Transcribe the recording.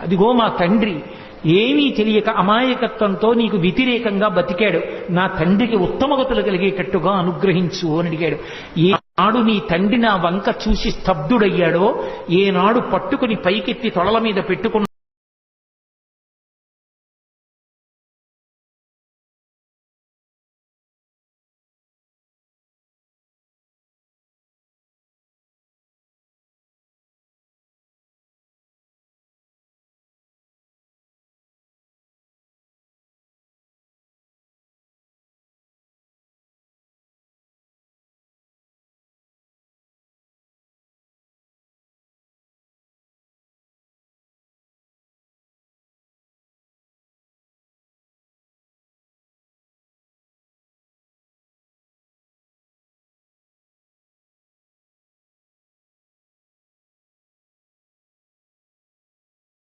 అదిగో మా తండ్రి ఏమీ తెలియక అమాయకత్వంతో నీకు వ్యతిరేకంగా బతికాడు, నా తండ్రికి ఉత్తమగతులు కలిగేటట్టుగా అనుగ్రహించు అని అడిగాడు. ఏనాడు నీ తండ్రి నా వంక చూసి స్తబ్దుడయ్యాడో, ఏనాడు పట్టుకుని పైకెత్తి తొడల మీద పెట్టుకున్న